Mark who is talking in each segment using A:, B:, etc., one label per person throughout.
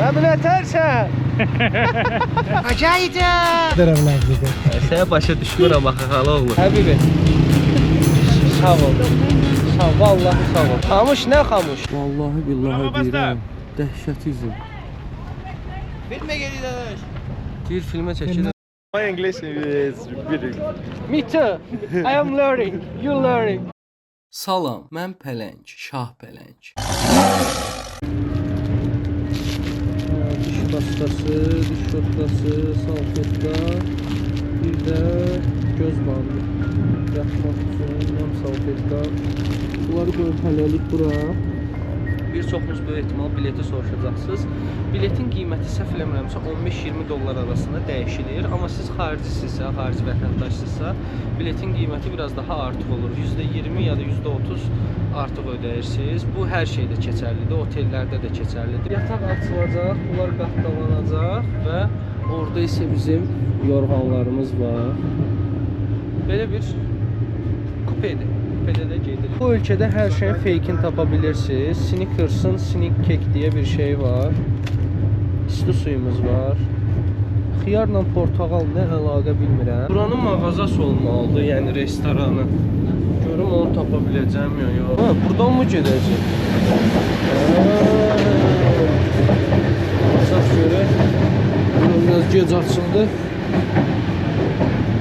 A: Əminə tərsən. Acaydı.
B: Dərəvlər dedi.
C: Sənə başa düşmürəm axı xala oğlu.
A: Həbibi. Sağ ol. Sağ ol, vallahi sağ ol. Xamış nə xamış?
C: Vallahi billahi deyirəm. Dəhşət izin.
A: Filmə gedirik.
C: Bir filmə çəkilir.
B: My English is really
A: Me too. I am learning. You learning.
C: Salam, mən Pələng, Şah Pələng. Diş pastası, diş şotkası, salfetka, bir də göz bandı. Yatmaq üçün salfetka. Bunları qoyub hələlik bura. Bir çoxunuz böyük ehtimal bileti soruşacaqsınız. Biletin qiyməti səhv eləmirəmsə 15-20 dollar arasında dəyişilir. Amma siz xaricisinizsə, xarici vətəndaşsınızsa, biletin qiyməti biraz daha artıq olur. %20 ya da %30 artıq ödəyirsiniz. Bu hər şeydə keçərlidir, otellərdə də keçərlidir. Yataq açılacaq, bunlar qatlanacaq və orada isə bizim yorğanlarımız var. Belə bir kupedir. Kupedə gedirik. Bu ölkədə hər şeyin fake-ini tapa bilirsiniz. Snickers'ın Snick Cake deyə bir şey var. İsti suyumuz var. Xiyarla portağal nə əlaqə bilmirəm. Buranın mağazası olmalıdır, yəni restoranı. Görüm onu tapa biləcəm ya yox. Ha, buradan mı gedəcək? Əsas görək. Biraz gec açıldı.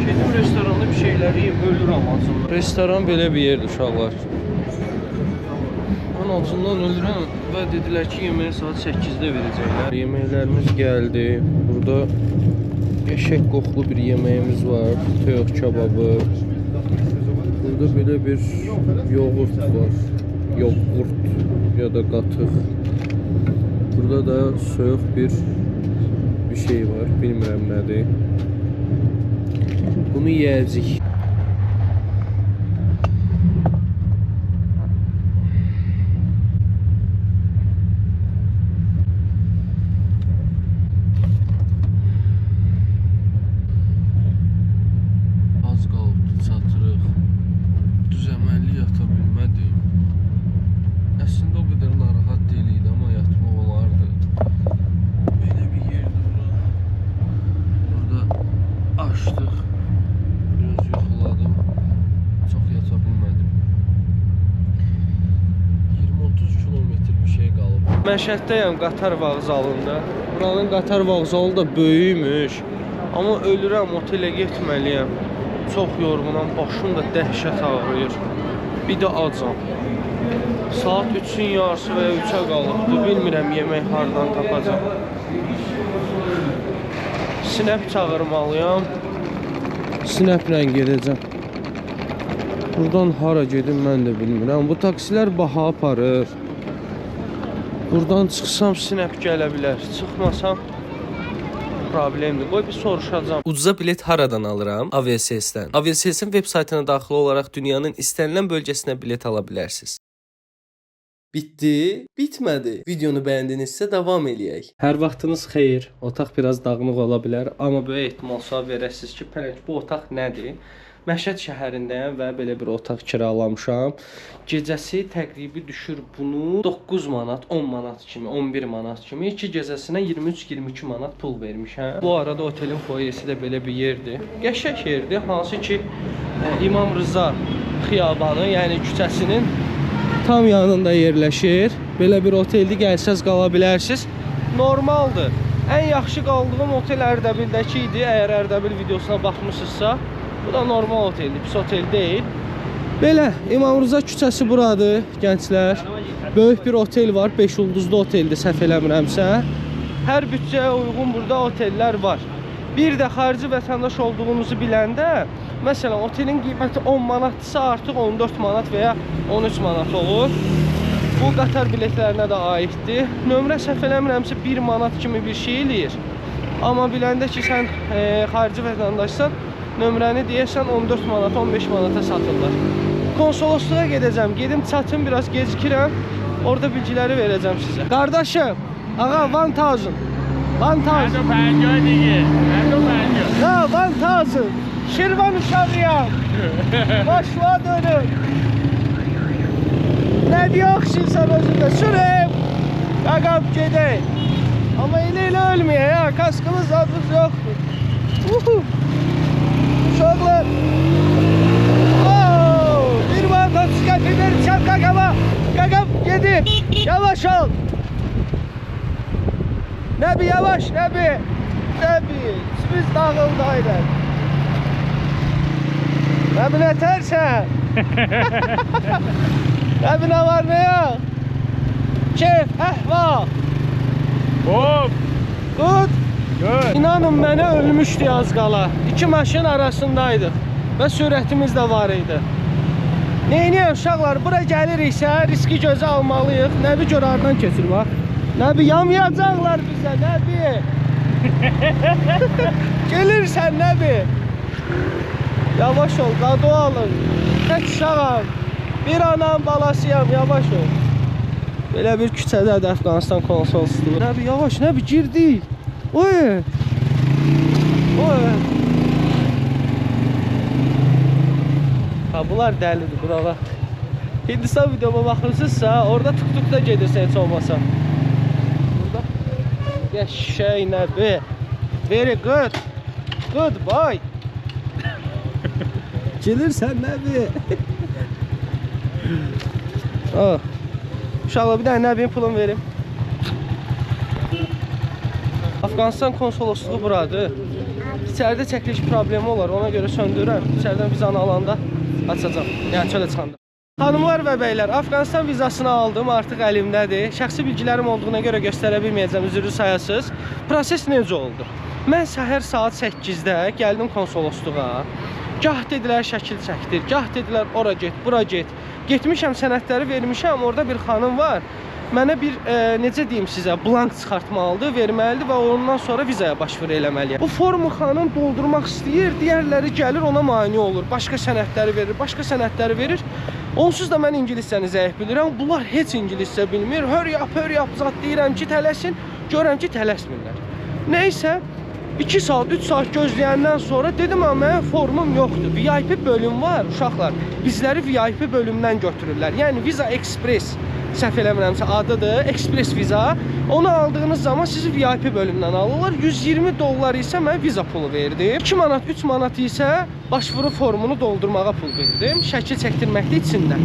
C: Gedim restoranda bir şeyləri yiyib ölürəm acımdan. Restoran belə bir yerdir uşaqlar. Mən acımdan ölürəm və dedilər ki, yeməyi saat 8-də verəcəklər. Yeməklərimiz gəldi. Burada qəşəng qoxulu bir yeməyimiz var. Toyuq kebabı. Burada belə bir yoğurt var. Yoğurt ya da qatıq. Burada da soyuq bir şey var. Bilmirəm nədir. Bunu yiyəcəyik. Az qaldı, çatırıq. Düz əməlli yata bilmədim. Əslində o qədər narahat deyildi, amma yatmaq olardı. Belə bir yerdir bura. Burada açdıq. Biraz yoxladım. Çox yata bilmədim. 20-30 kilometr bir şey qalıb. Məşəddəyəm qatar vağzalında. Buranın qatar vağzalı da böyükmüş. Amma ölürəm, otelə getməliyəm. Çox yorğunam, başım da dəhşət ağrıyır. Bir də acam. Saat 3-ün yarısı və ya 3-ə qalıbdır. Bilmirəm yemək hardan tapacam. Snap çağırmalıyam. Snaplə gedəcəm. Buradan hara gedim mən də bilmirəm. Bu taksilər baha aparır. Buradan çıxsam Snap gələ bilər. Çıxmasam problemdir. Qoy bir soruşacağam. Ucuza bilet haradan alıram? Aviasales-dən. Aviasales-in web saytına daxil olaraq dünyanın istənilən bölgəsinə bilet ala bilərsiniz. Bitdi? Bitmədi. Videonu bəyəndinizsə davam eləyək. Hər vaxtınız xeyir. Otaq biraz dağınıq ola bilər, amma böyük ehtimal sual verəsiniz ki, Pələng, bu otaq nədir? Məşəd şəhərindəyəm və belə bir otaq kiralamışam. Gecəsi təqribi düşür bunu 9 manat, 10 manat kimi, 11 manat kimi. 2 gecəsinə 23-22 manat pul vermişəm. Bu arada otelin foyesi də belə bir yerdir. Qəşəng yerdir, hansı ki İmam Rıza xiyabanı, yəni küçəsinin tam yanında yerləşir. Belə bir oteldə gəlsəz qala bilərsiniz. Normaldır. Ən yaxşı qaldığım otel Ərdəbildəki idi. Əgər Ərdəbil videosuna baxmışsınızsa, bu da normal oteldir, pis otel deyil. Belə, İmam Rıza küçəsi buradır, gənclər. Böyük bir otel var, 5 ulduzlu oteldir, səhv eləmirəmsə. Hər bütçəyə uyğun burada otellər var. Bir də xarici vətəndaş olduğunuzu biləndə, məsələn, otelin qiyməti 10 manatdırsa, artıq 14 manat və ya 13 manat olur. Bu qatar biletlərinə də aiddir. Nömrə səhv eləmirəmsə 1 manat kimi bir şey eləyir. Amma biləndə ki, sən xarici vətəndaşsan, nömrəni deyəsən 14 manat, 15 manata satırlar. Konsolosluğa gedəcəm, gedim çatım, biraz gecikirəm. Orada bilgiləri verəcəm sizə. Qardaşım, ağa, 1000. 1000. Ha, 1000. Şirvan uşağıyam. Başla dönüm. Nə diyoxsun sən özündə? Sürüm. Qaqab gedək. Ama elə ölmüyor ya. Kaskımız zadımız yoktur. Uşaqlar. Bir motosiklet gider. Kakama. Kakam gedir. Yavaş ol. Nəbi yavaş Nəbi. Nəbi. Biz dağıldı aynen. Nəbi ne tersen? Nəbi ne var ne yok? Keyf, əhval.
B: Hop.
C: Good.
B: Good.
C: İnanın mənə ölmüşdü az qala. İki maşın arasındaydıq və sürətimiz də var idi. Neyniyək uşaqlar, bura gəliriksə riski gözə almalıyıq. Nəbi gör aradan keçir bax. Nəbi yamayacaqlar bizə, Nəbi. Gelirsən Nəbi. Yavaş ol, qadu alın. Tək uşağam. Bir anam balasıyam, yavaş ol. Belə bir küçədədir Əfqanistan konsolosluğu. Nəbi yavaş, Nəbi girdik. Oy. Oy. Ha bunlar dəlidir buralar. Hindistan videoma baxırsınızsa, orada tuk-tukda gedirsən heç olmasa. Burada qəşəng Nəbi. Very good. Good boy. Gelirsən Nəbi. Oh. Uşaqlar bir dənə Nəbiyin pulunu verim. Afqanistan konsolosluğu buradır. İçəridə çəkiliş problemi olar, ona görə söndürürəm. İçəridən vizanı alanda açacağam. Yəni çölə çıxanda. Xanımlar və bəylər, Afqanistan vizasını aldım, artıq əlimdədir. Şəxsi bilgilərim olduğuna görə göstərə bilməyəcəm, üzrlü sayasız. Proses necə oldu? Mən səhər saat 8-də gəldim konsolosluğa. Gah dedilər şəkil çəkdir, gah dedilər ora get, bura get. Getmişəm, sənədləri vermişəm, orada bir xanım var. Mənə bir, necə deyim sizə, blank çıxartmalıdır, verməlidir və ondan sonra vizaya başvuru eləməliyəm. Bu formu xanım doldurmaq istəyir, digərləri gəlir ona mane olur. Başqa sənədləri verir, başqa sənədləri verir. Onsuz da mən ingiliscəni zəif bilirəm, bunlar heç ingiliscə bilmir. Hör yap, zat deyirəm ki, tələsin, görəm ki, tələsmirlər. Neysə, 2 saat, 3 saat gözləyəndən sonra dedim, mənim formum yoxdur. VIP bölüm var, uşaqlar. Bizləri VIP bölümdən götürürlər. Yəni, Visa Express, səhv eləmirəmsə adıdır, Express viza. Onu aldığınız zaman sizi VIP bölümdən alırlar. 120 dollar isə mən viza pulu verdim. 2 manat, 3 manat isə başvuru formunu doldurmağa pul verdim. Şəkil çəkdirməkdə içində.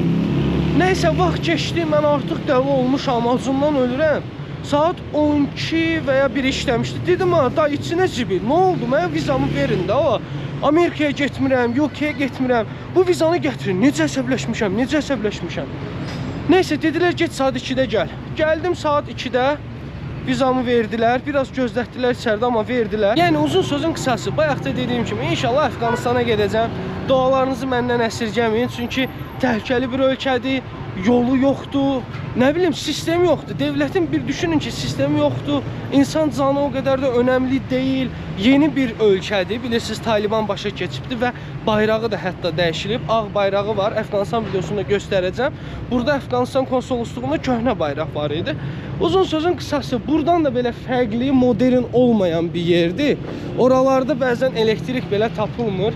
C: Neysə, vaxt keçdi, mən artıq dəli olmuşam, acımdan ölürəm. Saat 12 və ya 1 işləmişdi. Dedim, da içinə zibil, nə oldu? Mənə vizamı verin də o. Amerikaya getmirəm, UK-yə getmirəm. Bu vizanı gətirin. Necə əsəbləşmişəm. Neysə, dedilər, get saat 2-də gəl. Gəldim saat 2-də, vizamı verdilər. Biraz gözlətdilər içəridə, amma verdilər. Yəni, uzun sözün qısası, bayaqda dediyim kimi, inşallah Əfqanistana gedəcəm. Dualarınızı məndən əsirgəməyin. Çünki təhlükəli bir ölkədir. Yolu yoxdur, nə bilim, sistemi yoxdur. Devlətin bir düşünün ki, sistemi yoxdur. İnsan canı o qədər də önəmli deyil. Yeni bir ölkədir. Bilirsiniz, Taliban başa keçibdir və bayrağı da hətta dəyişilib. Ağ bayrağı var. Əfqanistan videosunda göstərəcəm. Burada Əfqanistan konsolosluğunda köhnə bayraq var idi. Uzun sözün qısası, buradan da belə fərqli, modern olmayan bir yerdir. Oralarda bəzən elektrik belə tapılmır.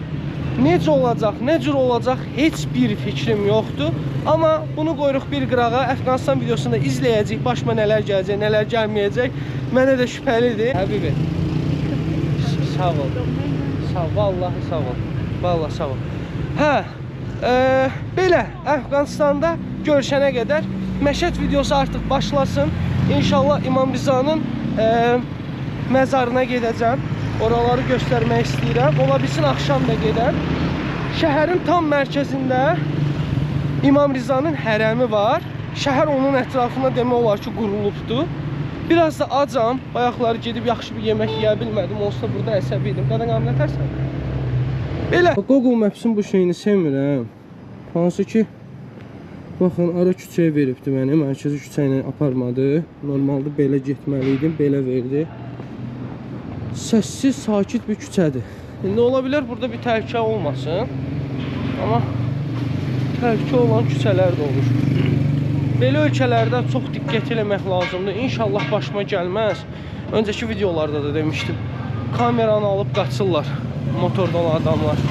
C: Necə olacaq, nə cür olacaq, heç bir fikrim yoxdur. Amma bunu qoyuruq bir qırağa. Əfqanistan videosunda izləyəcək, başıma nələr gələcək, nələr gəlməyəcək. Mənə də şübhəlidir. Həbibi, sağ ol. Sağ ol, vallahi sağ ol. Vallahi sağ ol. Hə, belə Əfqanistanda görüşənə qədər Məşəd videosu artıq başlasın. İnşallah İmam Rizanın məzarına gedəcəm. Oraları göstərmək istəyirəm. Ola bilsin, axşam da gedəm. Şəhərin tam mərkəzində İmam Rizanın hərəmi var. Şəhər onun ətrafında demək olar ki, qurulubdur. Biraz da acam. Bayaqları gedib yaxşı bir yemək yeyə bilmədim. Olsa burada əsəbi idim. Qadan qamlətərsən. Belə. Google Maps-in bu şeyini sevmirəm. Hansı ki, baxın, ara küçəyə veribdi məni. Mərkəzi küçə ilə aparmadı. Normalda belə getməli idim. Belə verdi. Səssiz, sakit bir küçədir. İndi ola bilər burada bir təhlükə olmasın. Amma təhlükə olan küçələr də olur. Belə ölkələrdə çox diqqət eləmək lazımdır. İnşallah başıma gəlməz. Öncəki videolarda da demişdim. Kameranı alıb qaçırlar motorda olan adamlar.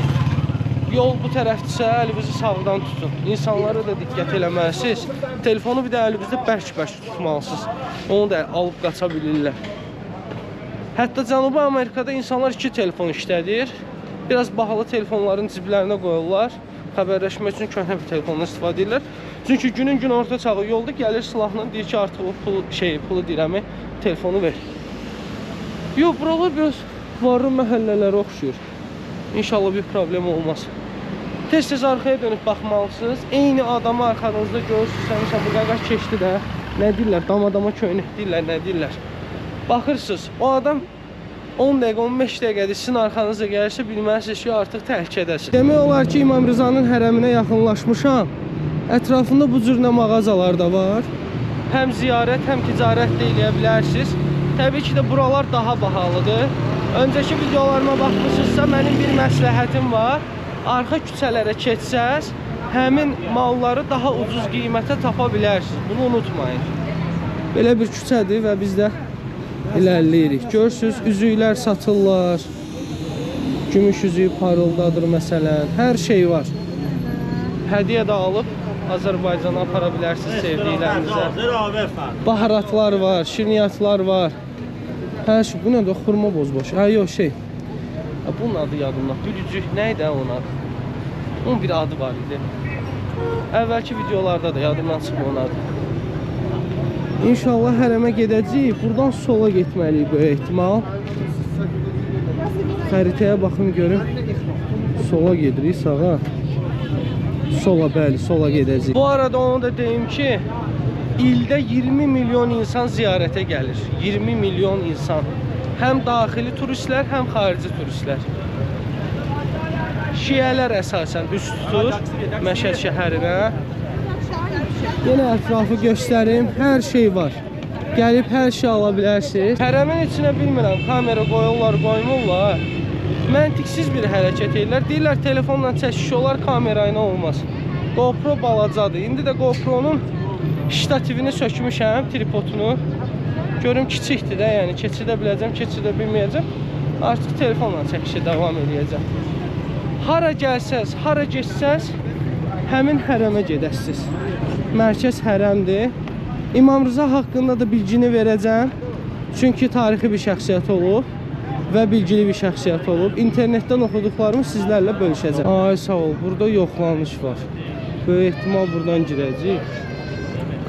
C: Yol bu tərəfdirsə əlinizi sağdan tutun. İnsanlara da diqqət eləməlisiniz. Telefonu bir də əlinizdə bərk-bərk tutmalısınız. Onu da alıb qaça bilirlər. Hətta Cənubi Amerikada insanlar 2 telefon işlədir. Biraz bahalı telefonların ciblərinə qoyurlar. Xəbərləşmək üçün köhnə bir telefondan istifadə edirlər. Çünki günün gün orta çağı yolda gəlir silahla deyir ki, artıq o pulu deyirəm, telefonu ver. Yox, buralar biraz varlı məhəllələrə oxşuyur. İnşallah bir problem olmaz. Tez-tez arxaya dönüb baxmalısınız. Eyni adamı arxanızda görürsünüz. Həmişə bu qaqaş keçdi də. Nə deyirlər? Dama köynək deyirlər, nə deyirlər? Baxırsınız, o adam 10 dəqiqə, 15 dəqiqədir sizin arxanıza gəlirsə, bilməlisiniz ki, artıq təhlükədəsiniz. Demək olar ki, İmam Rızanın hərəminə yaxınlaşmışam. Ətrafında bu cür nə mağazalar da var. Həm ziyarət, həm ticarət də eləyə bilərsiniz. Təbii ki də buralar daha bahalıdır. Öncəki videolarıma baxmışsınızsa, mənim bir məsləhətim var. Arxa küçələrə keçsəz, həmin malları daha ucuz qiymətə tapa bilərsiniz. Bunu unutmayın. Belə bir küçədir və biz də ilerləyirik. Görürsünüz, üzüklər satırlar. Gümüş üzüyü parıldadır məsələn. Hər şey var. Hədiyyə də alıb Azərbaycana apara bilərsiniz sevdiklərinizə. Baharatlar var, şirniyyatlar var. Hər şey. Bu nədir? Xurma bozbaşı. Ha, yox şey. Bunun adı yadımda. Gülücük neydi onun adı? Onun bir adı var idi. Əvvəlki videolarda da yadımdan çıxma onun adı. İnşallah hərəmə gedəcəyik. Buradan sola getməliyik böyük ehtimal. Xəritəyə baxın görün. Sola gedirik, sağa. Sola, bəli, sola gedəcəyik. Bu arada onu da deyim ki, ildə 20 milyon insan ziyarətə gəlir. 20 milyon insan. Həm daxili turistlər, həm xarici turistlər. Şiələr əsasən üst tutur Məşəd şəhərinə. Yenə ətrafı göstərim. Hər şey var. Gəlib hər şey ala bilərsiniz. Hərəmin içinə bilmirəm, kamera qoyurlar, qoymurlar. Məntiqsiz bir hərəkət edirlər. Deyirlər, telefonla çəkiş olar, kamera ilə olmaz. GoPro balacadır. İndi də GoPro'nun ştativini sökmüşəm, tripodunu. Görüm kiçikdir də, yəni keçidə biləcəm, keçidə bilməyəcəm. Artıq telefonla çəkişə davam edəcəm. Hara gəlsəz, hara geçsəz, həmin hərəmə gedəsiniz. Mərkəz hərəmdir. İmam Rıza haqqında da bilgini verəcəm. Çünki tarixi bir şəxsiyyət olub və bilgili bir şəxsiyyət olub. İnternetdən oxuduqlarımı sizlərlə bölüşəcəm. Ay sağ ol, burada yoxlanış var. Böyük ehtimal buradan girəcəyik.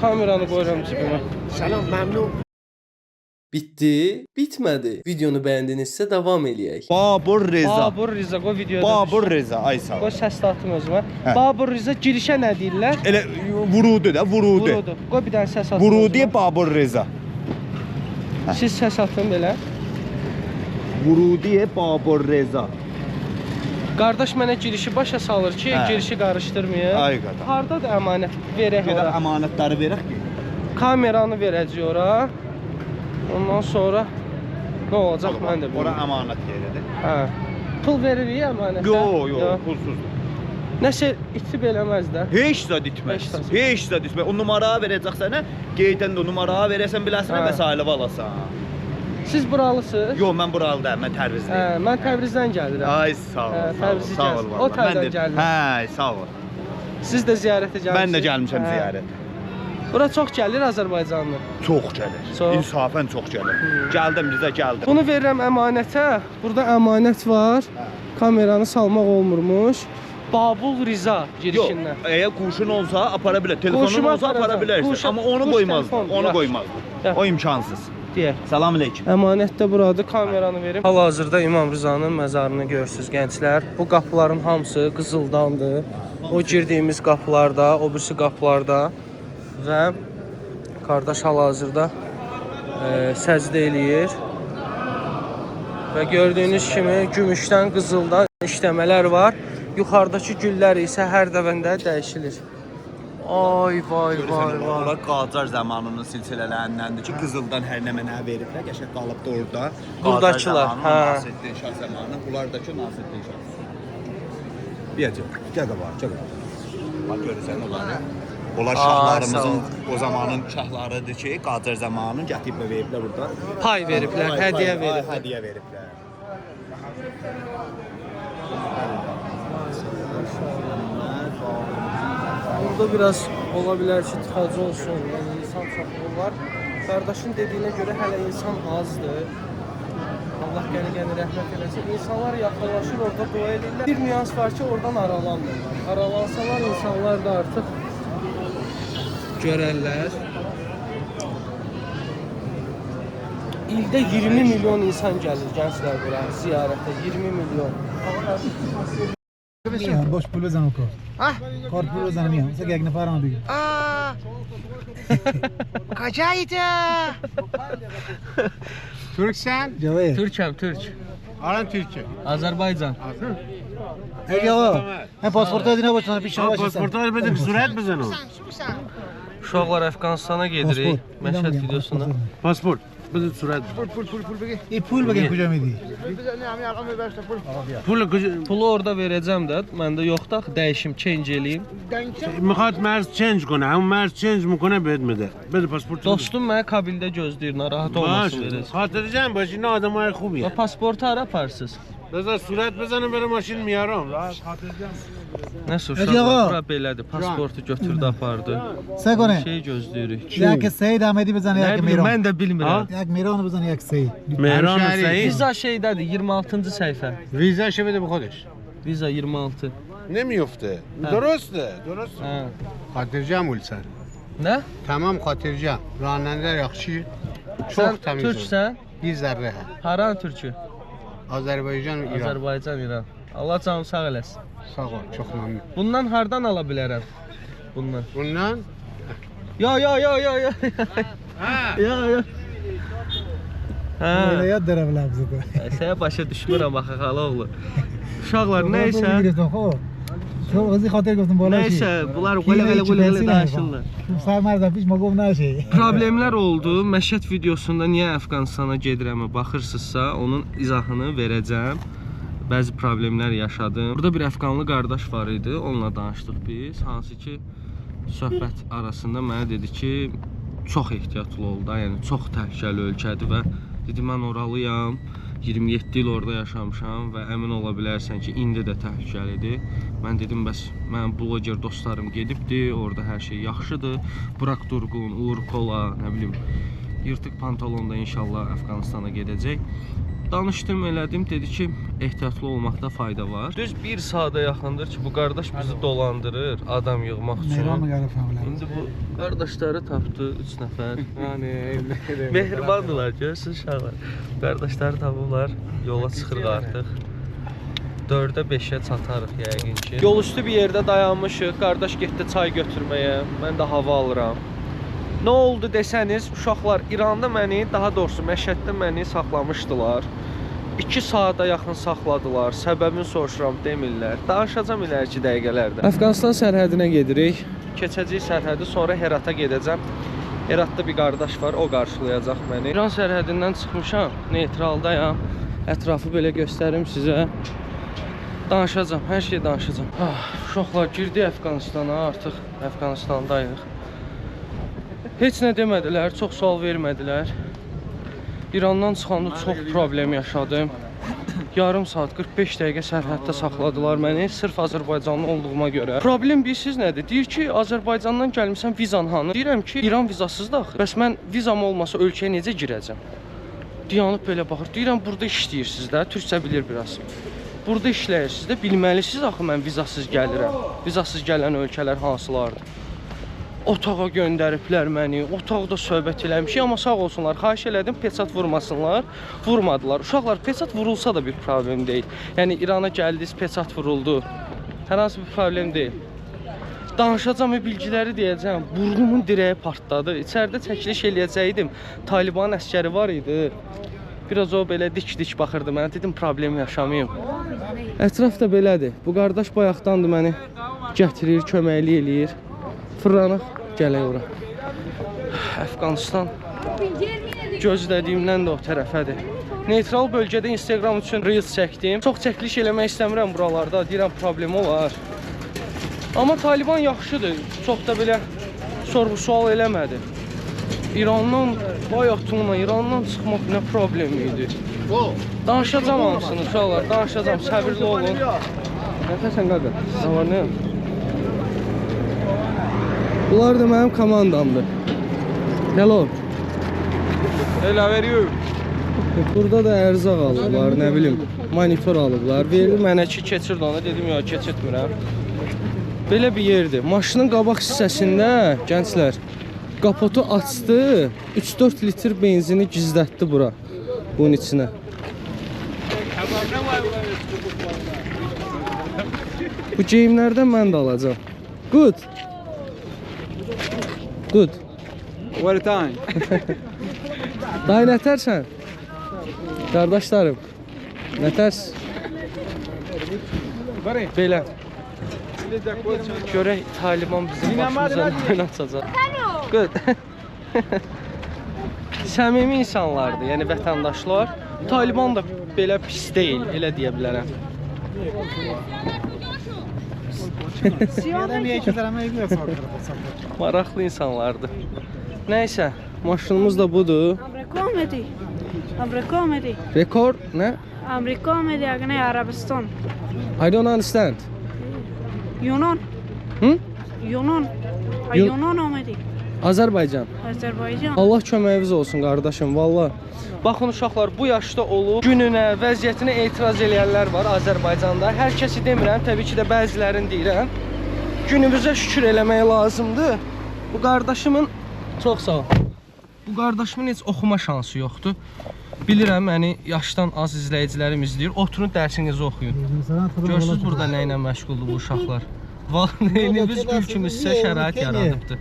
C: Kameranı qoyuram cibimə.
A: Salam, məmnun.
C: Bitti, bitmədi. Videonu bəyəndinizsə davam eləyək.
B: Babur Reza.
C: Babur Reza, qoy videoda.
B: Babur Reza, ay sağ ol.
C: Qoy səs atım özümə. Babur Reza girişə nə deyirlər?
B: Elə vurudu da, vurudu.
C: Vurudu. Qoy bir dənə səs atım.
B: Vurudu Babur Reza.
C: Siz səs atın belə.
B: Vurudu Babur Reza.
C: Qardaş mənə girişi başa salır ki, girişi qarışdırmayın.
B: Ay qada.
C: Hardadır əmanət? Verək ora.
B: Gedək əmanətləri verək ki.
C: Kameranı verəcək ora. Ondan sonra nə olacaq mən də bilmirəm.
B: Ora əmanət yeridir.
C: Hə. Pul veririk əmanətə?
B: Yox, pulsuzdur.
C: Nəsə itib eləməz də.
B: Heç zad itməz. Heç zad itməz. O numara verəcək sənə, qeydən də numara verəsən biləsən və sayılıb alasan.
C: Siz buralısınız?
B: Yox, mən buralı deyəm, mən Təbrizliyəm.
C: Hə, mən Təbrizdən gəlirəm.
B: Ay sağ ol. Sağ ol.
C: O tərəfdən gəlirəm.
B: Hə, sağ ol.
C: Siz də ziyarətə gəlmisiniz?
B: Mən də gəlmişəm ziyarətə.
C: Bura çox gəlir Azərbaycanlı.
B: Çox gəlir. İnsafən çox gəlir. Gəldim, bizə gəldim.
C: Bunu verirəm əmanətə. Burada əmanət var. Kameranı salmaq olmurmuş. Babul Riza girişindən.
B: Yox, əgər quşun olsa apara bilər. Telefonun olsa apara bilərsən. Amma onu qoymazdı. Onu qoymazdı. O imkansız.
C: Deyək.
B: Salam əleykum.
C: Əmanət də buradır. Kameranı verim. Hal-hazırda İmam Rızanın məzarını görürsüz gənclər. Bu qapıların hamısı qızıldandır. O girdiyimiz qapılarda, o birisi qapılarda və qardaş hal-hazırda səcdə eləyir. Və gördüyünüz kimi gümüşdən, qızıldan işləmələr var. Yuxarıdakı güllər isə hər dəvəndə dəyişilir. Ay vay vay vay.
B: Onlar Qacar zamanının silsilələrindəndir ki, qızıldan hər nə mənə veriblər, qəşəng qalıbdı orada.
C: Buradakılar, hə.
B: Nasreddin Şah zamanı, bunlardakı Nasreddin Şah. Biyəcək, gəl qabağa, gəl qabağa. Bax görürsən onları. Onlar şahlarımızın o zamanın şahlarıdır ki, Qacar zamanının gətirib veriblər burada.
C: Pay veriblər, hədiyyə veriblər.
B: Hədiyyə veriblər.
C: Burada biraz ola bilər ki, tıxacı olsun, yəni insan çoxluğu var. Qardaşın dediyinə görə hələ insan azdır. Allah qəni rəhmət eləsin. İnsanlar yaxınlaşır, orada dua edirlər. Bir nüans var ki, oradan aralanmırlar. Aralansalar insanlar da artıq görərlər. İldə 20 milyon insan gəlir gənclər bura ziyarətə. 20 milyon.
D: میام باش پول بزنم کارت کارت پول بزنم میام مثلا یک نفرم بگیر
A: Kocaydı.
E: Türksen?
D: جواد
C: Türkəm, Türk.
E: Aran Türkçe.
C: Azərbaycan.
D: ای آقا من پاسپورت دادی نباشن پیش شما باشم
E: Pasportları benim sürat mısın o?
C: Uşaqlar Əfqanistana gedirik. Məşhəd videosunda.
E: Pasport. Bizim sürat.
D: ای پول بگیر کجا میدی
C: Pulu orada verəcəm də, məndə yoxdur axı, dəyişim, change eləyim.
E: میخواد مرز چنج کنه همون مرز چنج میکنه بهت میده بده پاسپورت
C: Dostum məni kabildə gözləyir, narahat olmasın
E: باشه
C: verəcəm.
E: خاطرجم باشی نه آدم های
C: Və
E: خوبیه
C: pasportu hara aparsız?
E: بذار صورت بزنم برای ماشین میارم راحت خاطرجم
C: Nəsə
D: Hacı
C: uşaqlar,
D: ağa.
C: bura belədir, pasportu götürdü, apardı.
D: سگونه
C: Şey gözləyirik.
D: یک سعید احمدی بزن
C: Nə
D: یک
C: bilim,
D: میران
C: mən də bilmirəm.
D: یک میران بزن یک سعید
E: مهران
C: Viza
E: سعید
C: şeydədir, 26-cı səhifə.
E: ویزاشو بده به خودش
C: Viza 26.
E: نمیفته درسته درسته
C: Hə.
E: خاطرجم ولسن
C: Nə?
E: tamam خاطرجم راننده yaxşı
C: Sən
E: çok temiz
C: türksən?
E: bir zerre
C: Haran türkü?
E: Azerbaycan İran
C: Azərbaycan, İran. Allah canım sağ eləsin.
E: sağ ol çok memnun
C: Bundan hardan ala bilərəm? Bundan.
E: bundan
C: Ya.
E: ha
C: Ya. Hə.
D: یاد دارم لفظتو
C: Sənə başa düşmürəm axı xaloğlu. Uşaqlar nəysə,
D: تو قضیه خاطر گفتم بالا
C: nəysə, bunlar qılə danışırlar.
D: سر مرد پیش ما گفت نشه
C: Problemlər oldu. Məşhəd videosunda niyə Əfqanistana gedirəmə baxırsınızsa, onun izahını verəcəm. Bəzi problemlər yaşadım. Burada bir Əfqanlı qardaş var idi. Onunla danışdıq biz. Hansı ki söhbət arasında mənə dedi ki, çox ehtiyatlı ol da, yəni çox təhlükəli ölkədir və dedi mən oralıyam. 27 il orada yaşamışam və əmin ola bilərsən ki, indi də təhlükəlidir. Mən dedim, bəs mənim bloger dostlarım gedibdi, orada hər şey yaxşıdır. Burak Durgun, Uğur Kola, nə bilim, yırtıq pantolonda inşallah Əfqanistana gedəcək. Danışdım, elədim, dedi ki, ehtiyatlı olmaqda fayda var. Düz bir saata yaxındır ki, bu qardaş bizi dolandırır adam yığmaq üçün.
D: میران میگرفت فهملا
C: İndi bu qardaşları tapdı 3 nəfər. Yəni mehribandılar, görürsüz uşaqlar. Qardaşları tapıblar, yola çıxırıq artıq. 4-ə 5-ə çatarıq yəqin ki. Yol üstü bir yerdə dayanmışıq. Qardaş getdi çay götürməyə. Mən də hava alıram. Nə oldu desəniz, uşaqlar İranda məni, daha doğrusu Məşhəddə məni saxlamışdılar. 2 saata yaxın saxladılar. Səbəbini soruşuram demirlər. Danışacağam iləriki dəqiqələrdə. Əfqanistan sərhədinə gedirik. Keçəcəyik sərhədi, sonra Herata gedəcəm. Heratda bir qardaş var, o qarşılayacaq məni. İran sərhədindən çıxmışam, neytraldayam. Ətrafı belə göstərim sizə. Danışacağam, hər şey danışacağım. Uşaqlar girdik Əfqanistana, artıq Əfqanistandayıq. Heç nə demədilər, çox sual vermədilər. İrandan çıxanda çox problem yaşadım. Yarım saat, 45 dəqiqə sərhəddə saxladılar məni, sırf Azərbaycanlı olduğuma görə. Problem bilirsiniz nədir? Deyir ki, Azərbaycandan gəlmişsən, vizan hanı? Deyirəm ki, İran vizasızdır axı. Bəs mən vizam olmasa ölkəyə necə girəcəm? Dayanıb belə baxır. Deyirəm, burada işləyirsiniz də, türkçə bilir biraz. Burada işləyirsiniz də, bilməlisiniz axı mən vizasız gəlirəm. Vizasız gələn ölkələr hansılardır? Otağa göndəriblər məni, otaqda söhbət eləmişik, amma sağ olsunlar, xahiş elədim, peçat vurmasınlar, vurmadılar. Uşaqlar, peçat vurulsa da bir problem deyil. Yəni, İrana gəldiniz, peçat vuruldu, hər hansı bir problem deyil. Danışacağım və bilgiləri deyəcəm, burnumun dirəyi partladı, içəridə çəkiliş eləyəcəydim, Taliban əskəri var idi. Biraz o belə dik-dik baxırdı mənə, dedim, problem yaşamayım. Ətraf da belədir, bu qardaş bayaqdandır məni gətirir, köməkli eləyir. Fırlanıq, gələk ora. Əfqanistan gözlədiyimdən də o tərəfədir. Neytral bölgədə Instagram üçün Reels çəkdim. Çox çəkiliş eləmək istəmirəm buralarda, deyirəm problem olar. Amma Taliban yaxşıdır, çox da belə sorğu-sual eləmədi. İrandan, bayaqdan İrandan çıxmaq nə problemi idi? Danışacağam hamısını, uşaqlar, danışacağam, səbirli olun. Nəfəsən qaqa, nə var, nə? Bunlar da mənim komandamdır. Hello. Hello, how are you? Burada da ərzaq alıblar, nə bilim, monitor alıblar. Verdi mənə ki, keçird onu. Dedim, yox, keçirtmirəm. Belə bir yerdir. Maşının qabaq hissəsində, gənclər, kapotu açdı, 3-4 litr benzini gizlətdi bura, bunun içinə. Bu geyimlərdən mən də alacağım. Good. Good.
D: What a time.
C: Dayı nətərsən? Qardaşlarım, nətərs? Belə. Görək Taliban bizim başımıza oynatacaq. Good. Səmimi insanlardır, yəni vətəndaşlar. Taliban da belə pis deyil, elə deyə bilərəm. Maraqlı insanlardır. Nəysə, maşınımız da budur.
F: Amrikomedi.
C: Rekord nə?
F: Amrikomedi yani Arabistan.
C: I don't understand.
F: Yunan.
C: Hı?
F: Yunan.
C: Yun-
F: Yunan omedi.
C: Azərbaycan.
F: Azerbaycan.
C: Allah köməyiniz olsun qardaşım, valla. Baxın uşaqlar, bu yaşda olub gününə, vəziyyətinə etiraz eləyənlər var Azərbaycanda. Hər kəsi demirəm, təbii ki də bəzilərini deyirəm. Günümüzə şükür eləmək lazımdır. Bu qardaşımın, çox sağ ol. Bu qardaşımın heç oxuma şansı yoxdur. Bilirəm, məni yaşdan az izləyicilərim izləyir. Oturun dərsinizi oxuyun. Görürsünüz burada nə ilə məşğuldur bu uşaqlar. Vallahi biz ülkümüzsə şərait yaradıbdır.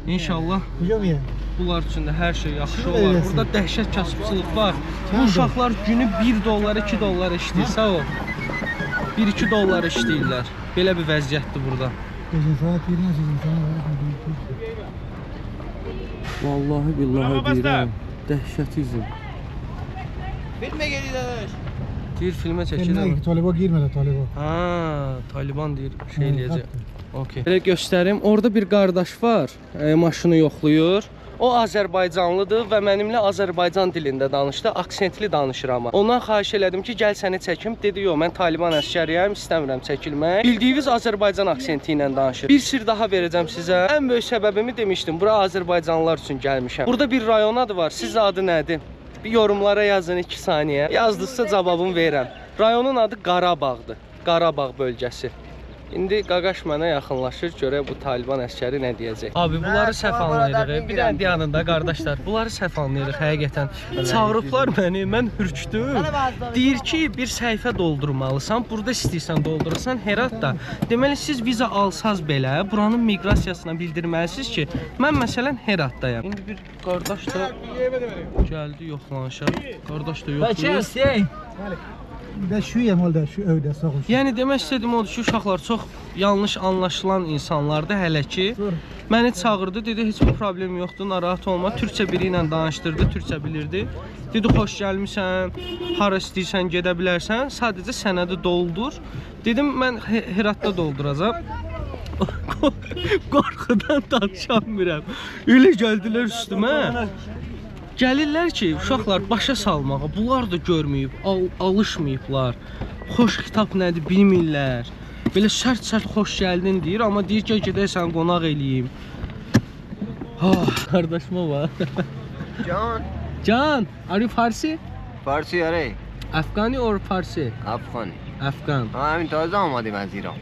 C: İnşallah bunlar üçün də hər şey yaxşı olar. Burada dəhşət kasıbçılıq var. Bu uşaqlar günü 1 dollar, 2 dollar işləyir. Sağ ol. 1-2 dollar işləyirlər. Belə bir vəziyyətdir burada. Vallahi billahi deyirəm. Dəhşət izin.
A: Filmə gelirik.
C: Deyir filmə çəkirəm.
D: Taliban girmedi Taliban.
C: Ha, Taliban deyir şey eləyəcək. Okay. Belə göstərim. Orada bir qardaş var, maşını yoxlayır. O Azərbaycanlıdır və mənimlə Azərbaycan dilində danışdı, aksentli danışır amma. Ondan xahiş elədim ki, gəl səni çəkim. Dedi, yox, mən Taliban əskəriyəm, istəmirəm çəkilmək. Bildiyiniz Azərbaycan aksenti ilə danışır. Bir sir daha verəcəm sizə. Ən böyük səbəbimi demişdim, bura Azərbaycanlılar üçün gəlmişəm. Burada bir rayon adı var, siz adı nədir? Bir yorumlara yazın 2 saniyə. Yazdıqsa cavabımı verirəm. Rayonun adı Qarabağdır. Qarabağ bölgəsi. İndi Qaqaş mənə yaxınlaşır, görək bu Taliban əskəri nə deyəcək. Abi, bunları səhv anlayırıq. Bir dənə yanında qardaşlar, bunları səhv anlayırıq həqiqətən. Çağırıblar məni, mən hürkdüm. Deyir ki, bir səhifə doldurmalısan, burada istəyirsən doldurursan, Heratda. Deməli, siz viza alsaz belə, buranın miqrasiyasına bildirməlisiniz ki, mən məsələn Heratdayam. İndi bir qardaş da gəldi yoxlanışa. Qardaş da yoxlayır.
D: Ben şuyum orada, şu evde sağ
C: Yəni demək istədim odur ki, uşaqlar çox yanlış anlaşılan insanlardır hələ ki. Məni çağırdı, dedi heç bir problem yoxdur, narahat olma. Türkçə biri ilə danışdırdı, Türkçə bilirdi. Dedi xoş gəlmisən, hara istəyirsən gedə bilərsən, sadəcə sənədi doldur. Dedim mən Heratda dolduracağam. Qorxudan danışamıram. Elə gəldilər üstümə. Gəlirlər ki, uşaqlar başa salmağa, bunlar da görməyib, alışmayıblar. Xoş xitab nədir bilmirlər. Belə sərt-sərt xoş gəldin deyir, amma deyir ki, gedək sən qonaq eləyim. Qardaşıma bax.
A: Can.
C: Can, are you Farsi?
A: Farsi آره.
C: Afghani or Farsi?
A: افغانی.
C: Afghan.
A: همین تازه آمدیم از ایران.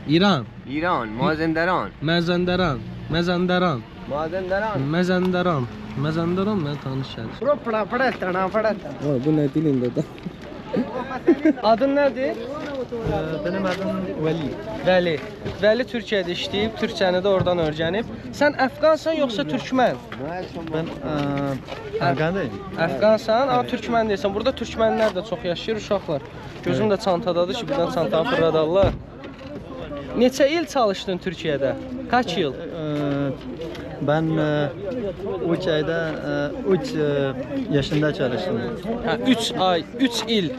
C: İran.
A: ایران. مازندران.
C: Mazandaran. Mazandaran.
A: مازندران.
C: Mazandaran. Mazandaran mən tanış gəlir.
A: برو پڑا پڑا تنا پڑا.
C: Bu nə dilində də? Adın nədir?
D: Benim adım Veli.
C: Vəli. Vəli Türkiyədə işləyib, Türkçəni də oradan öyrənib. Sən Əfqansan yoxsa Türkmən?
D: Ben Afgan'dayım.
C: Əfqansan, amma Türkmən deyirsən. Burada Türkmənlər də çox yaşayır uşaqlar. Gözüm də çantadadır ki, birdən çantanı fırladarlar. Neçə il çalışdın Türkiyədə? Kaç yıl?
D: Ben 3 ayda 3 yaşında çalıştım.
C: 3 ay, 3 il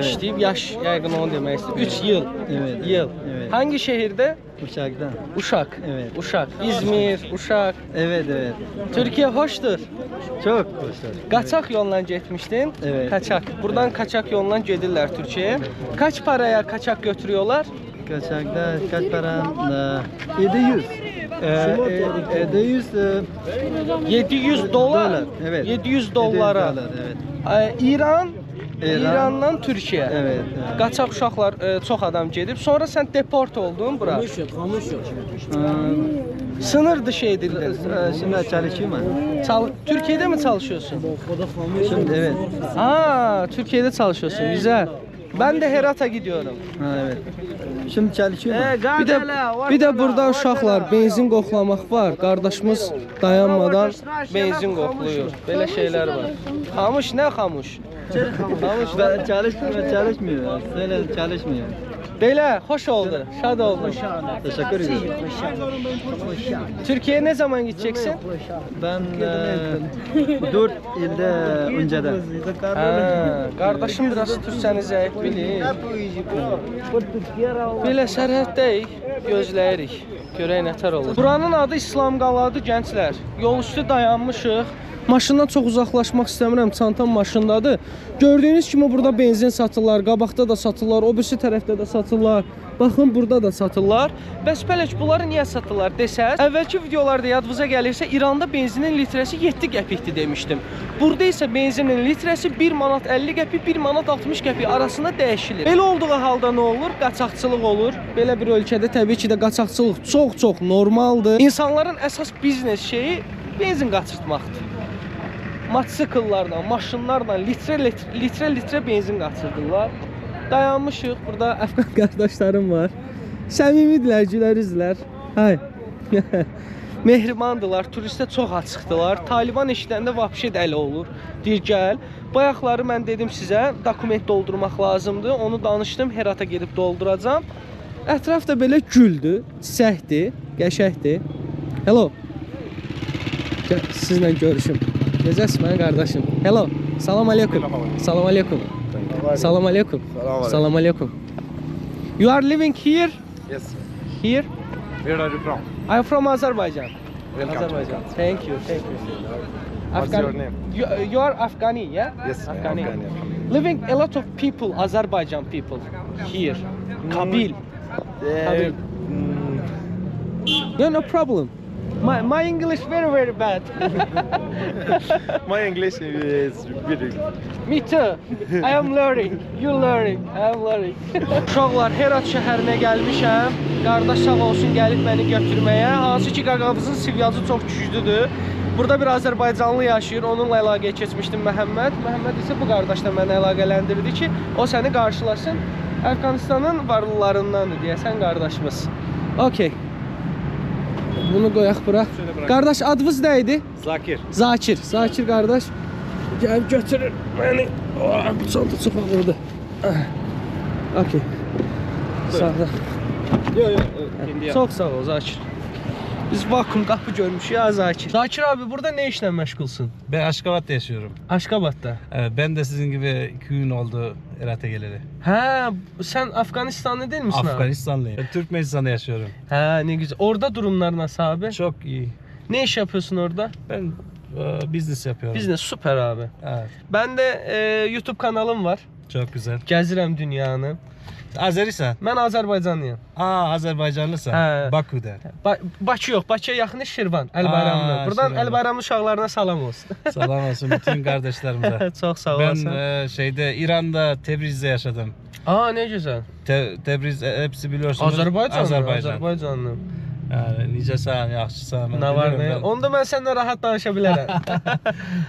C: işləyib, yaş yəqin onu demək istəyir. 3 yıl.
D: Evet.
C: Yıl.
D: Evet.
C: Hangi şehirdə?
D: Uşak'ta.
C: Uşak.
D: Evet.
C: Uşak. İzmir, Uşak.
D: Evet evet.
C: Türkiye hoşdur.
D: Çok hoşlar.
C: Qaçaq yolla getmişdin?
D: Evet.
C: Kaçak. Buradan kaçak yolla gedirlər Türkiyəyə. Kaç paraya kaçak götürüyorlar?
D: Kaçak'ta kaç para? 700. 700
C: 700 dolar.
D: Evet.
C: 700 dollara.
D: 700 dolar, evet.
C: İrandan Türkiyə.
D: Evet.
C: Qaçaq uşaqlar çox adam gedib. Sonra sən deport oldun bura. Sınır dışı edildin.
D: Şimdi çalışıyorum ben.
C: Türkiye'de mi çalışıyorsun?
D: Şimdi evet.
C: Aa, Türkiye'de çalışıyorsun. Güzel. Ben de Herat'a gidiyorum.
D: Ha, evet. Şimdi çalışıyorum ben.
C: Bir de burada uşaqlar benzin qoxlamaq var. Qardaşımız dayanmadan benzin qoxlayır. Belə şeylər var. Xamış nə xamış?
D: Xamış ben çalışmıyor. Söyle çalışmıyor.
C: Belə xoş oldu. Şad oldum.
D: Teşekkür ederim.
C: Türkiye'ye ne zaman gideceksin?
D: Ben 4 yılda önceden.
C: Qardaşım biraz türkçəni zəif bilir. Belə sərhəddəyik, gözləyirik. Görək nətər olur. Buranın adı İslam Qaladır gənclər. Yol üstü dayanmışıq. Maşından çox uzaqlaşmaq istəmirəm, çantam maşındadır. Gördüyünüz kimi burada benzin satırlar, qabaqda da satırlar, o birisi tərəfdə də satırlar. Baxın, burada da satırlar. Bəs pələç bunları niyə satırlar desəz, əvvəlki videolarda yadınıza gəlirsə, İranda benzinin litrəsi 7 qəpikdir demişdim. Burada isə benzinin litrəsi 1 manat 50 qəpik, 1 manat 60 qəpik arasında dəyişilir. Belə olduğu halda nə olur? Qaçaqçılıq olur. Belə bir ölkədə təbii ki də qaçaqçılıq çox normaldır. İnsanların əsas biznes şeyi benzin qaçırtmaqdır. Motosikletlərlə, maşınlarla litrə benzin qaçırdırlar. Dayanmışıq, burada Əfqan qardaşlarım var. Səmimidirlər, gülər üzlər. Hay. Mehribandılar, turistə çox açıqdılar. Taliban eşidəndə vapşe dəli olur. Deyir, gəl. Bayaqları mən dedim sizə, dokument doldurmaq lazımdır. Onu danışdım, Herata gedib dolduracam. Ətraf da belə güldür, çiçəkdir, qəşəkdir. Hello. Sizlə görüşüm. Necəsiz mənim qardaşım? Hello. Salam aleykum. Salam aleykum. Salam aleykum. Salam aleykum. You are living here?
G: Yes.
C: Here?
G: Where are you from?
C: I'm from Azerbaijan.
G: Welcome.
C: Azerbaijan. Thank you.
G: What's your name?
C: You are Afghani, yeah?
G: Yes,
C: Afghani.
G: Afghani.
C: Living a lot of people, Azerbaijan people here. Kabil. Kabil. Yeah, no problem. My English very bad.
G: My English is very good.
C: Me too. I am learning. You learning. I am learning. Uşaqlar, Herat şəhərinə gəlmişəm. Qardaş sağ olsun gəlib məni götürməyə. Hansı ki qaqabızın sivyacı çox güclüdür. Burada bir Azərbaycanlı yaşayır. Onunla əlaqəyə keçmişdim Məhəmməd. Məhəmməd isə bu qardaşla məni əlaqələndirdi ki, o səni qarşılasın. Əfqanistanın varlılarındandır deyəsən qardaşımız. Okay. Bunu qoyaq bura. Qardaş, adınız nə idi?
G: Zakir.
C: Zakir. Zakir qardaş gəlib götürür məni. Bu çanta çox ağırdır. Okay. Sağ ol. Çox sağ ol Zakir. Biz vakum qapı görmüşük ya Zakir. Zakir abi, burada ne işlə məşğulsun?
H: Ben Aşkabat'ta yaşıyorum.
C: Aşkabat'ta.
H: Evet, ben de sizin gibi 2 gün oldu Herat'a geleli.
C: Hə, sen Afganistanlı değil misin abi?
H: Afganistanlıyım. Ben Türkmenistan'da yaşıyorum.
C: Hə, ne güzel. Orada durumlar nasıl abi?
H: Çok iyi.
C: Ne iş yapıyorsun orada?
H: Ben business yapıyorum.
C: Business, süper abi.
H: Evet,
C: Ben de YouTube kanalım var.
H: çok güzel.
C: Gəzirəm dünyanı.
H: Azerisan?
C: Mən Azərbaycanlıyam.
H: Aa, Azerbaycanlısan.
C: Hə.
H: Bakü'de.
C: Bakı yox, Bakıya yaxın Şirvan, Əlbayramlı. Buradan
H: Şirvan.
C: Əlbayramlı uşaqlarına salam olsun.
H: Selam olsun bütün kardeşlerimize.
C: Çox sağ
H: Ben
C: olasın.
H: şeyde İran'da Tebriz'de yaşadım.
C: Aa, ne güzel.
H: Tebriz hepsi biliyorsunuz.
C: Azərbaycanlı. Azərbaycanlı.
H: Yani nicesan, yaxşısan.
C: Nə var ne? Onda mən səninlə rahat danışa bilərəm.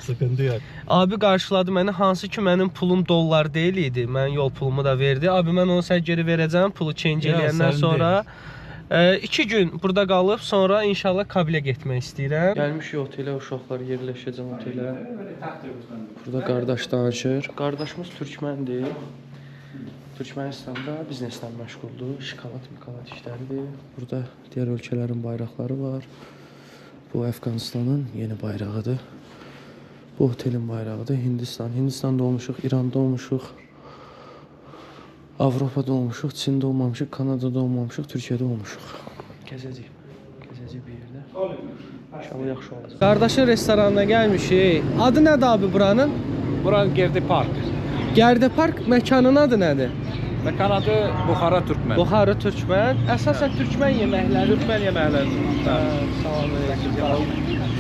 H: Sıkıntı yok.
C: Abi qarşıladı məni, hansı ki mənim pulum dollar deyil idi. Mən yol pulumu da verdi. Abi mən onu sən geri verəcəm, pulu change
H: Ya,
C: eləyəndən
H: sən
C: sonra. 2 gün burada qalıb, sonra inşallah Kabilə getmək istəyirəm. Gəlmişik otelə, uşaqlar yerləşəcəm otelə. Burada qardaş danışır. Qardaşımız türkməndir. Türkmənistanda bizneslə məşğuldur. Şokolad işləridir. Burada digər ölkələrin bayraqları var. Bu Əfqanistanın yeni bayrağıdır. Bu otelin bayrağıdır. Hindistanda olmuşuq, İranda olmuşuq. Avropada olmuşuq, Çində olmamışıq, Kanadada olmamışıq, Türkiyədə olmuşuq. Gəzəcək bir yerdə. İnşallah yaxşı olacaq. Qardaşın restoranına gəlmişik. Adı nədir abi buranın?
G: Buran Gerdi Park.
C: Gerdə Park məkanın adı nədir?
G: Məkan adı Buxara Türkmen.
C: Buxarı türkmən. Əsasən türkmən yeməkləri.
G: Türkmen yeməkləri.
C: Salam aleyküm.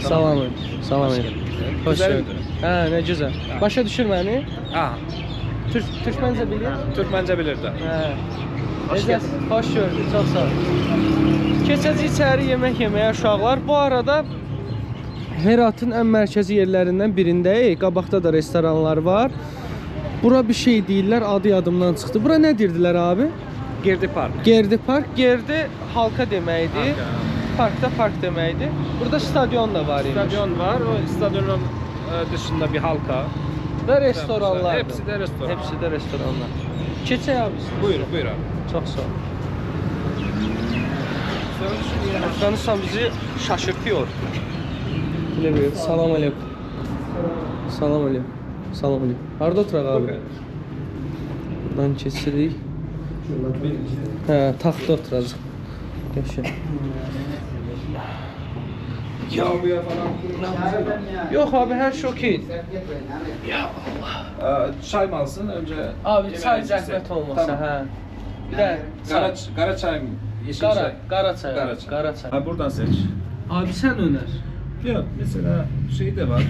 C: Salam aleyküm. Salam aleyküm. Xoş
G: Gözəldir.
C: gördük. Hə, nə gözəl. Başa düşür məni?
G: Ha,
C: Türkməncə bilir?
G: Türkmencə bilir də.
C: Hə. Necəsiz? Xoş gördük. Çox sağ ol. Keçəcək içəri yemək yeməyə uşaqlar. Bu arada Heratın ən mərkəzi yerlərindən birindəyik. Qabaqda da restoranlar var. Bura bir şey deyirlər, adı yadımdan çıxdı. Bura nə deyirdilər abi?
G: Girdi Park.
C: Gerdi Park. Gerdi halka deməkdir. Parkda park deməkdir. Burada stadion da var imiş.
G: Stadion var. O stadyonun dışında bir halka.
C: Və restoranlar.
G: Hepsi de restoran.
C: Hepsi də restoranlar. Keçək abi.
G: Buyur, buyur abi.
C: Çox sağ ol. Afganistan bizi şaşırtıyor. Bilə bir. Salam aleyküm. Salam aleyküm. Salam aleyküm. Harada oturaq abi? Buradan keçirik. Hə, taxta oturacaq. Qəşəng. Yok abi her şey okey.
G: Çay mı alsın önce?
C: Abi çay
G: yemeğinizi
C: zəhmət
G: ise.
C: olmasa
G: Tamam.
C: hə. Bir də
G: Kara çay mı? Yeşil
C: qara,
G: çay.
C: qara çay.
G: Qara
C: abi,
G: çay.
C: Qara çay.
G: Ha, buradan seç.
C: Abi sən önər.
H: Yok mesela şey de var.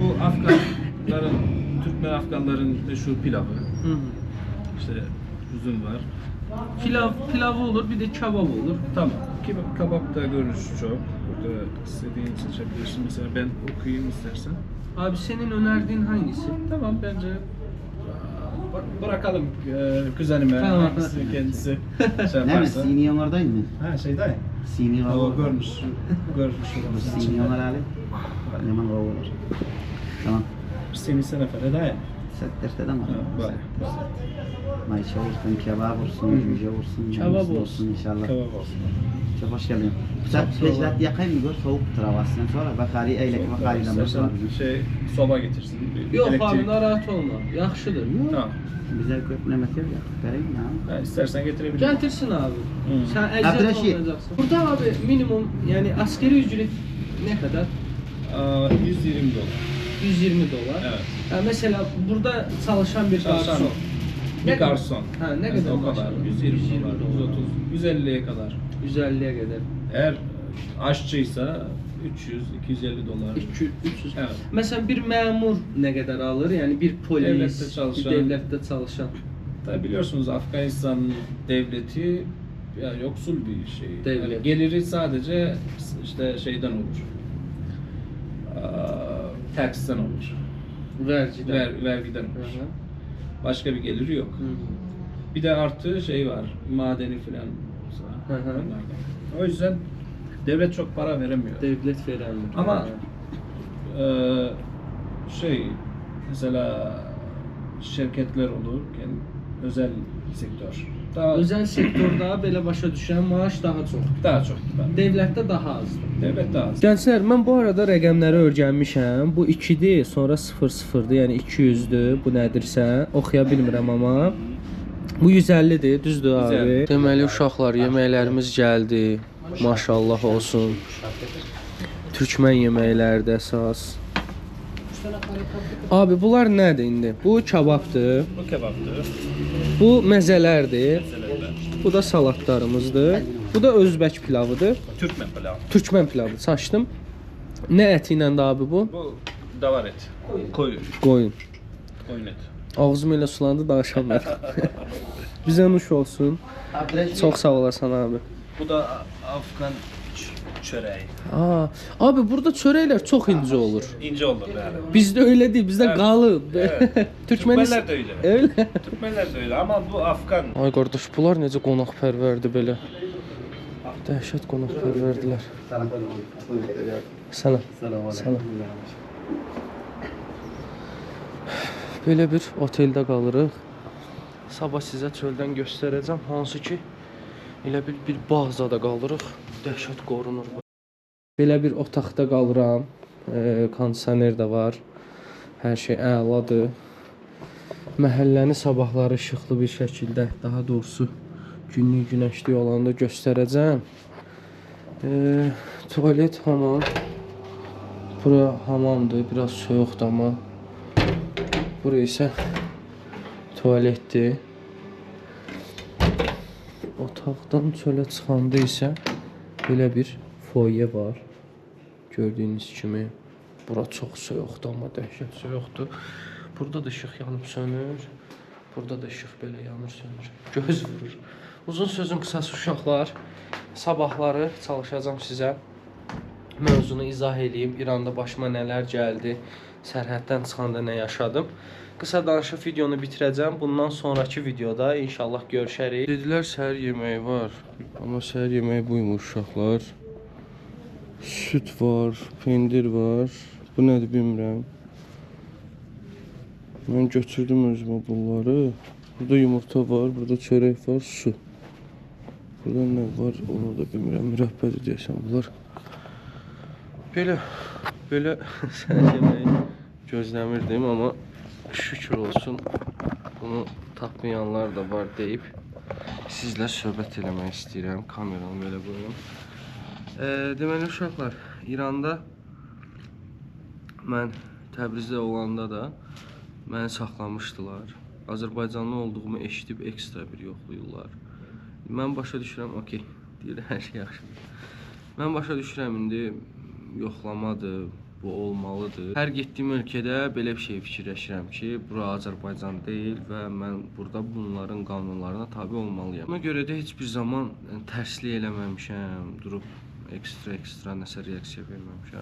H: Bu Afganların, Türkmen Afganların meşhur pilavı.
C: Hı.
H: İşte üzüm var.
C: Pilavı olur, bir de kebab olur.
H: Tamam. Kebap da görünüşü çok. Burada istediğin seçebilirsin. Mesela ben okuyayım istersen.
C: Abi senin önerdiğin hangisi?
H: Tamam bence bırakalım kuzenime
C: Tamam.
H: hangisi kendisi şey
D: Ne mi?
H: yaparsa.
D: Sini onlar değil mi?
H: Ha şeyde.
D: Sini var.
H: O görmüş
D: Sini onlar ali. Yaman var olur. Tamam.
H: Seni sen efendim de.
D: Settirte de mi?
H: Var.
D: Mayışa olsun, kebap olsun, cüce olsun.
C: Kebap
D: hangisi
C: olsun.
D: inşallah.
H: Kebap olsun.
D: Çok hoş geldin. Pleclat yakayım mı? Gör soğuk travasından sonra bakari eylek bakari de
H: İstersen
D: başlar.
H: şey soba getirsin. Bir
C: Yok
H: elektrik-
C: abi narahat olma. Yaxşıdır.
H: Tamam.
D: Bize köplemek yok ya. Vereyim mi abi?
H: Ha, istersen getirebilirim.
C: Getirsin abi. Sen
D: Abdurrahim.
C: əziyyət olmayacaksın. Burada abi minimum yani askeri ücret ne kadar?
H: 120 dolar.
C: 120 dolar.
H: Evet.
C: Ha, mesela burada çalışan bir
H: Çalışan
C: garson.
H: bir garson.
C: Ha, ne
H: Evet,
C: kadar
H: o kadar.
C: maaşı?
H: 120 dolar, 130, 150'ye kadar.
C: 150'ye kadar.
H: Eğer aşçıysa 300, 250 dolar.
C: 200, 300.
H: Evet.
C: Mesela bir memur ne kadar alır? Yani bir polis,
H: Devlette çalışan.
C: bir devlette çalışan.
H: Tabi biliyorsunuz Afganistan devleti ya yoksul bir şey.
C: Devlet.
H: Yani geliri sadece işte şeyden olur. Tax'ten olur.
C: Vergiden.
H: Vergiden
C: Hı
H: olur.
C: hı.
H: Başka bir geliri yok.
C: Hı.
H: Bir de artı şey var, madeni filan.
C: Hı hı.
H: Onlardan. O yüzden devlet çok para veremiyor.
C: Devlet veremiyor.
H: Ama şey mesela şirketler olur, özel sektör. Daha
C: Özel sektördə belə başa düşən maaş daha çox.
H: daha çok.
C: Devlətdə daha azdır.
H: Devlet daha az.
C: Gənclər, mən bu arada rəqəmləri öyrənmişəm. Bu 2-dir, sonra 0-0-dır, yəni 200-dür. Bu nədirsə, oxuya bilmirəm amma. Bu 150-dir, düzdür abi.
H: 150.
C: Deməli uşaqlar, yeməklərimiz gəldi. Maşallah olsun. Türkmən yeməkləri də əsas. Abi bunlar nədir indi? Bu kababdır.
H: Bu kebaptır.
C: Bu məzələrdir. Bu da salatlarımızdır. Bu da Özbək pilavıdır.
H: Türkmen pilavı.
C: Türkmən pilavı saçdım. Nə əti ilə də abi bu?
H: Bu davar eti. Koyun.
C: Qoyun.
H: Koyun eti.
C: Ağzım elə sulandı, danışamıyorum. Bizə nuş olsun. Çox sağ olasan abi.
H: Bu da Afgan çöreği.
C: Aa, abi burada çörəklər çox incə olur.
H: İnce olur yani.
C: Bizdə öyle değil, bizdə
H: Evet.
C: qalıb.
H: Evet. Türkmenler de öyle.
C: Öyle.
H: Türkmenler de öyle ama bu Afgan.
C: Ay qardaş, bunlar necə qonaqpərvərdir belə. Dəhşət qonaqpərvərdilər. Salam. Salam. Belə bir oteldə qalırıq. Sabah sizə çöldən göstərəcəm, hansı ki elə bir bağzada qalırıq. Dəhşət qorunur. Belə bir otaqda qalıram. Kondisioner də var. Hər şey əladır. Məhəlləni sabahları işıqlı bir şəkildə, daha doğrusu günlük günəşli olanda göstərəcəm. Tualet, hamam. Bura hamamdır, biraz soyuqdur amma. Bura isə tualetdir. Otaqdan çölə çıxanda isə belə bir foye var. Gördüyünüz kimi bura çox soyuqdur, amma dəhşət soyuqdur. Burada da işıq yanıb sönür. Burada da işıq belə yanır sönür. Göz vurur. Uzun sözün qısası uşaqlar, sabahları çalışacağam sizə mövzunu izah edeyim. İranda başıma nələr gəldi, sərhəddən çıxanda nə yaşadım. Qısa danışıb videonu bitirəcəm. Bundan sonraki videoda inşallah görüşərik. Dedilər səhər yeməyi var. Amma səhər yeməyi buymuş uşaqlar. Süt var, pendir var. Bu nədir bilmirəm. Mən götürdüm özümə bunları. Burada yumurta var, burada çörək var, su. Burada nə var, onu da bilmirəm. Mürəbbədir deyəsən bunlar. Belə səhər yeməyi gözləmirdim, amma şükür olsun bunu tapmayanlar da var deyib sizlə söhbət eləmək istəyirəm. Kameramı belə qoyum. Deməli uşaqlar, İranda mən Təbrizdə olanda da məni saxlamışdılar. Azərbaycanlı olduğumu eşidib ekstra bir yoxlayırlar. Mən başa düşürəm, okey, deyir hər şey yaxşıdır. Mən başa düşürəm, indi yoxlamadır, bu olmalıdır. Hər getdiyim ölkədə belə bir şey fikirləşirəm ki, bura Azərbaycan deyil və mən burada bunların qanunlarına tabe olmalıyam. Buna görə də heç bir zaman tərslik eləməmişəm, durub ekstra nəsə reaksiya verməmişəm.